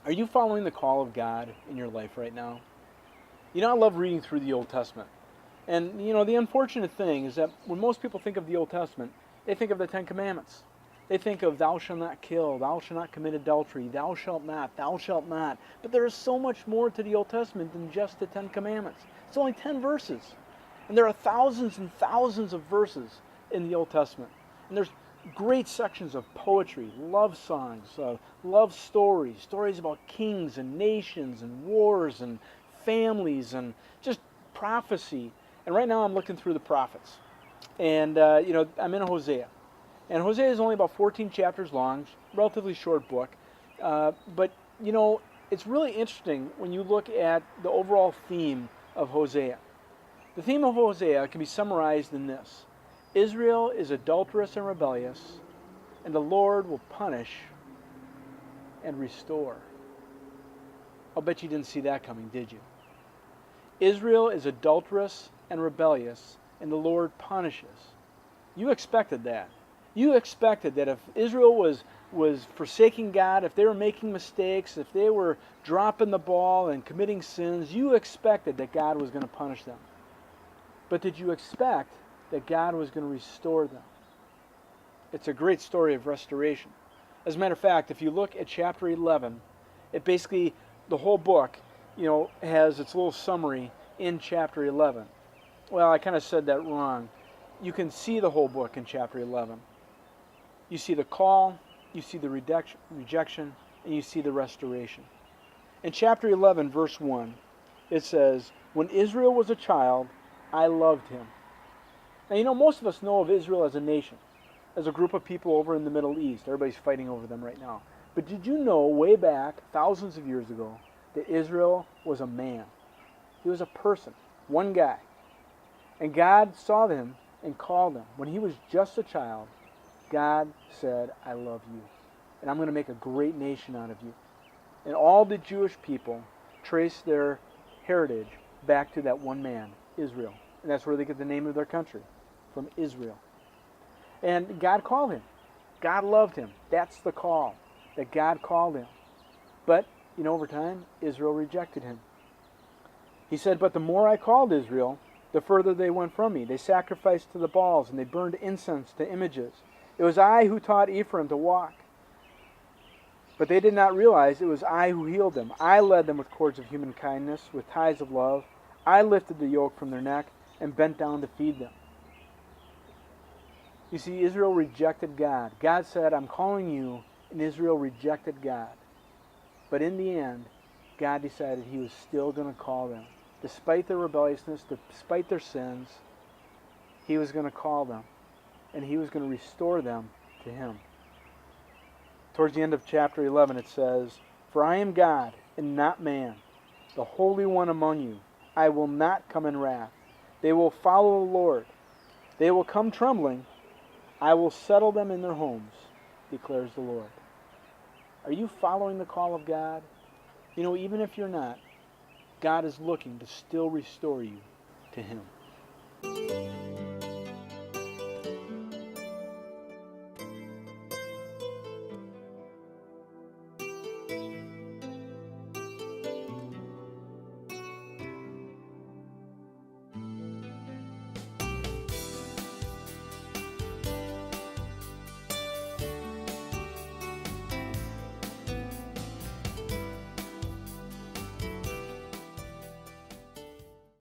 Are you following the call of God in your life right now? You know, I love reading through the Old Testament. And, you know, the unfortunate thing is that when most people think of the Old Testament, they think of the Ten Commandments. They think of thou shalt not kill, thou shalt not commit adultery, thou shalt not, thou shalt not. But there is so much more to the Old Testament than just the Ten Commandments. It's only 10 verses. And there are thousands and thousands of verses in the Old Testament. And there's great sections of poetry, love songs, love stories, stories about kings and nations and wars and families and just prophecy. And right now I'm looking through the prophets. And, I'm in Hosea. And Hosea is only about 14 chapters long, relatively short book. But, it's really interesting when you look at the overall theme of Hosea. The theme of Hosea can be summarized in this: Israel is adulterous and rebellious, and the Lord will punish and restore. I'll bet you didn't see that coming, did you? Israel is adulterous and rebellious, and the Lord punishes. You expected that. You expected that if Israel was forsaking God, if they were making mistakes, if they were dropping the ball and committing sins, you expected that God was going to punish them. But did you expect that God was going to restore them? It's a great story of restoration. As a matter of fact, if you look at chapter 11, it basically, the whole book, has its little summary in chapter 11. Well, I kind of said that wrong. You can see the whole book in chapter 11. You see the call, you see the rejection, and you see the restoration. In chapter 11, verse 1, it says, "When Israel was a child, I loved him." Now, most of us know of Israel as a nation, as a group of people over in the Middle East. Everybody's fighting over them right now. But did you know way back, thousands of years ago, that Israel was a man? He was a person, one guy. And God saw him and called him. When he was just a child, God said, "I love you, and I'm going to make a great nation out of you." And all the Jewish people trace their heritage back to that one man, Israel. And that's where they get the name of their country, from Israel. And God called him. God loved him. That's the call, that God called him. But, over time, Israel rejected him. He said, "But the more I called Israel, the further they went from me. They sacrificed to the Baals, and they burned incense to images. It was I who taught Ephraim to walk. But they did not realize it was I who healed them. I led them with cords of human kindness, with ties of love. I lifted the yoke from their neck and bent down to feed them." You see, Israel rejected God. God said, "I'm calling you," and Israel rejected God. But in the end, God decided he was still going to call them. Despite their rebelliousness, despite their sins, he was going to call them, and he was going to restore them to him. Towards the end of chapter 11 it says, "For I am God and not man, the Holy One among you. I will not come in wrath. They will follow the Lord. They will come trembling. I will settle them in their homes, declares the Lord." Are you following the call of God? Even if you're not, God is looking to still restore you to him.